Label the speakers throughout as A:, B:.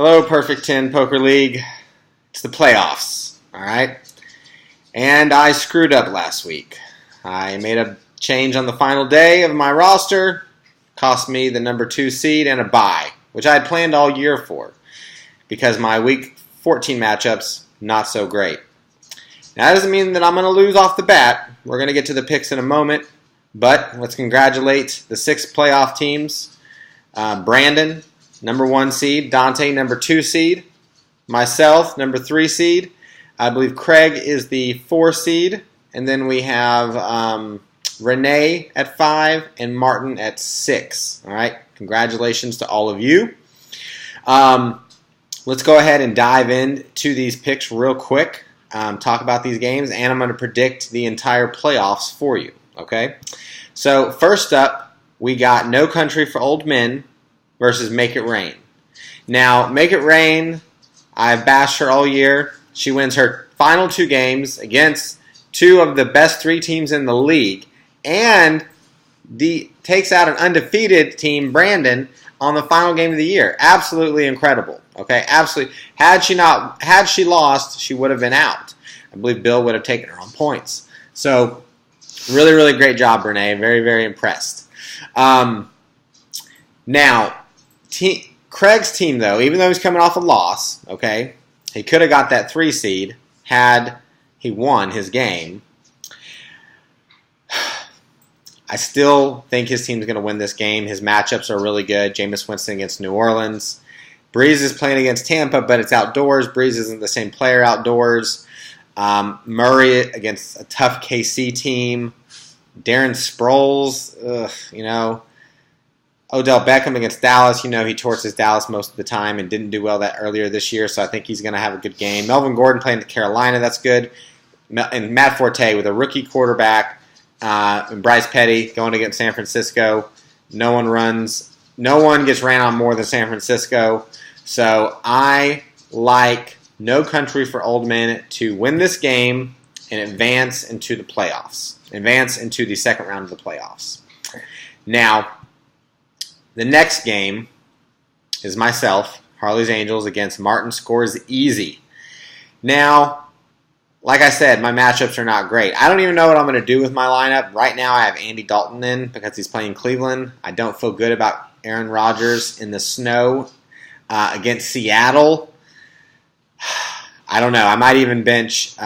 A: Hello, Perfect 10 Poker League. It's the playoffs, all right? And I screwed up last week. I made a change on the final day of my roster. Cost me the number 2 seed and a bye, which I had planned all year for because my week 14 matchups, not so great. Now, that doesn't mean that I'm going to lose off the bat. We're going to get to the picks in a moment. But let's congratulate the 6 playoff teams. Brandon, number 1 seed. Dante, number 2 seed. Myself, number 3 seed. I believe Craig is the 4 seed. And then we have Renee at 5 and Martin at 6. All right. Congratulations to all of you. Let's go ahead and dive into these picks real quick. Talk about these games. And I'm going to predict the entire playoffs for you. Okay, so first up, we got No Country for Old Men versus Make It Rain. Now, Make It Rain, I've bashed her all year. She wins her final 2 games against 2 of the best 3 teams in the league and takes out an undefeated team, Brandon, on the final game of the year. Absolutely incredible. Okay, absolutely. Had she lost, she would have been out. I believe Bill would have taken her on points. So, really, really great job, Renee. Very, very impressed. Now, Craig's team, though, even though he's coming off a loss, okay, he could have got that 3 seed had he won his game. I still think his team's going to win this game. His matchups are really good. Jameis Winston against New Orleans. Breeze is playing against Tampa, but it's outdoors. Breeze isn't the same player outdoors. Murray against a tough KC team. Darren Sproles, Odell Beckham against Dallas. He torches Dallas most of the time and didn't do well that earlier this year, so I think he's going to have a good game. Melvin Gordon playing Carolina, that's good. And Matt Forte with a rookie quarterback. And Bryce Petty going against San Francisco. No one gets ran on more than San Francisco. So I like No Country for Old Men to win this game and advance into the playoffs. Advance into the second round of the playoffs. Now, the next game is myself, Harley's Angels, against Martin Scores Easy. Now, like I said, my matchups are not great. I don't even know what I'm going to do with my lineup. Right now, I have Andy Dalton in because he's playing Cleveland. I don't feel good about Aaron Rodgers in the snow against Seattle. I don't know. I might even bench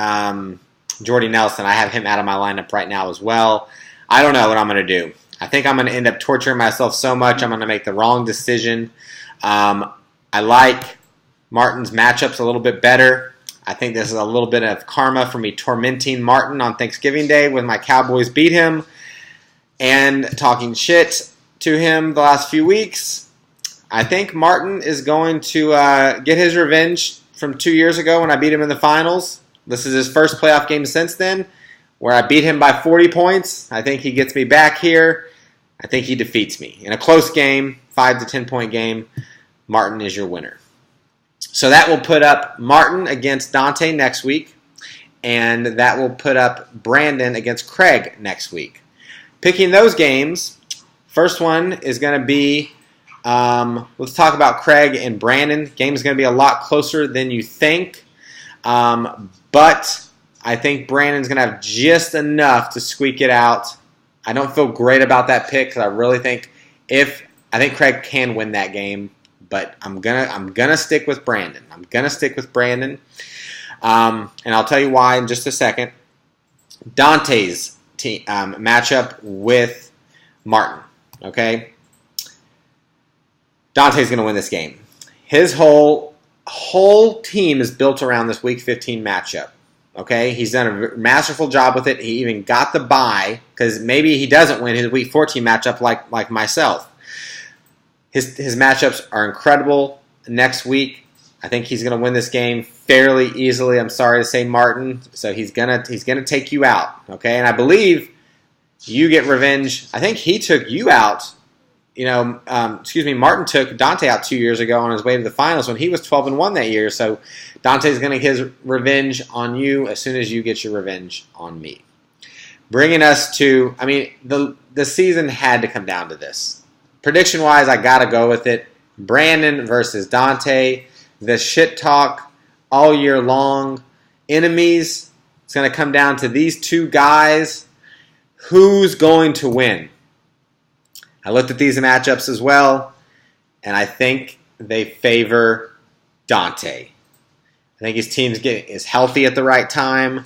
A: Jordy Nelson. I have him out of my lineup right now as well. I don't know what I'm going to do. I think I'm going to end up torturing myself so much I'm going to make the wrong decision. I like Martin's matchups a little bit better. I think this is a little bit of karma for me tormenting Martin on Thanksgiving Day when my Cowboys beat him and talking shit to him the last few weeks. I think Martin is going to get his revenge from 2 years ago when I beat him in the finals. This is his first playoff game since then, where I beat him by 40 points. I think he gets me back here. I think he defeats me. In a close game, 5 to 10 point game, Martin is your winner. So that will put up Martin against Dante next week, and that will put up Brandon against Craig next week. Picking those games, first one is going to be, let's talk about Craig and Brandon. Game is going to be a lot closer than you think. But I think Brandon's going to have just enough to squeak it out. I don't feel great about that pick because I really think Craig can win that game, but I'm gonna stick with Brandon. And I'll tell you why in just a second. Dante's team, matchup with Martin. Okay, Dante's going to win this game. His whole team is built around this Week 15 matchup. Okay, he's done a masterful job with it. He even got the bye because maybe he doesn't win his Week 14 matchup like myself. His matchups are incredible next week. I think he's going to win this game fairly easily. I'm sorry to say, Martin. So he's gonna take you out. Okay, and I believe you get revenge. I think he took you out. Martin took Dante out 2 years ago on his way to the finals when he was 12-1 that year. So Dante's going to get his revenge on you as soon as you get your revenge on me. Bringing us to, the season had to come down to this. Prediction-wise, I got to go with it. Brandon versus Dante. the shit talk all year long. Enemies, it's going to come down to these two guys. Who's going to win? I looked at these matchups as well, and I think they favor Dante. I think his team is healthy at the right time.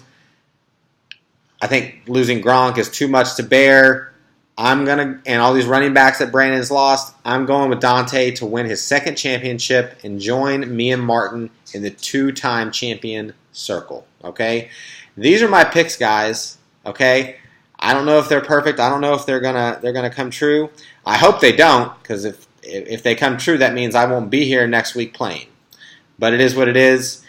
A: I think losing Gronk is too much to bear. And all these running backs that Brandon's lost, I'm going with Dante to win his second championship and join me and Martin in the two-time champion circle. Okay? These are my picks, guys. Okay? I don't know if they're perfect. I don't know if they're gonna come true. I hope they don't, because if they come true, that means I won't be here next week playing. But it is what it is.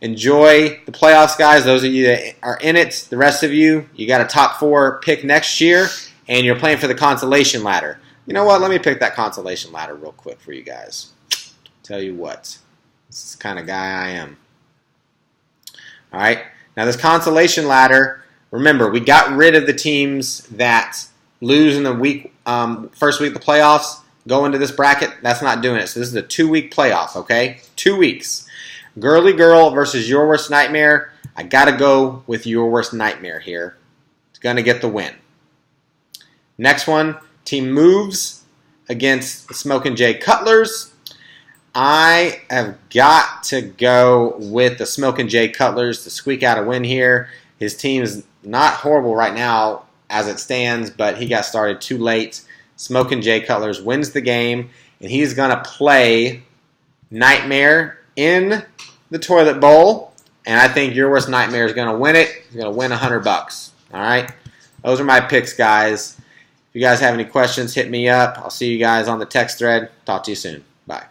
A: Enjoy the playoffs, guys. Those of you that are in it, the rest of you, you got a top 4 pick next year, and you're playing for the consolation ladder. You know what? Let me pick that consolation ladder real quick for you guys. Tell you what, this is the kind of guy I am. All right. Now this consolation ladder. Remember, we got rid of the teams that lose in the first week of the playoffs, go into this bracket. That's not doing it. So this is a 2-week playoff, okay? 2 weeks. Girly Girl versus Your Worst Nightmare. I got to go with Your Worst Nightmare here. It's going to get the win. Next one, Team Moves against the Smokin' Jay Cutlers. I have got to go with the Smokin' Jay Cutlers to squeak out a win here. His team is not horrible right now as it stands, but he got started too late. Smokin' Jay Cutlers wins the game, and he's going to play Nightmare in the toilet bowl, and I think Your Worst Nightmare is going to win it. He's going to win $100. All right? Those are my picks, guys. If you guys have any questions, hit me up. I'll see you guys on the text thread. Talk to you soon. Bye.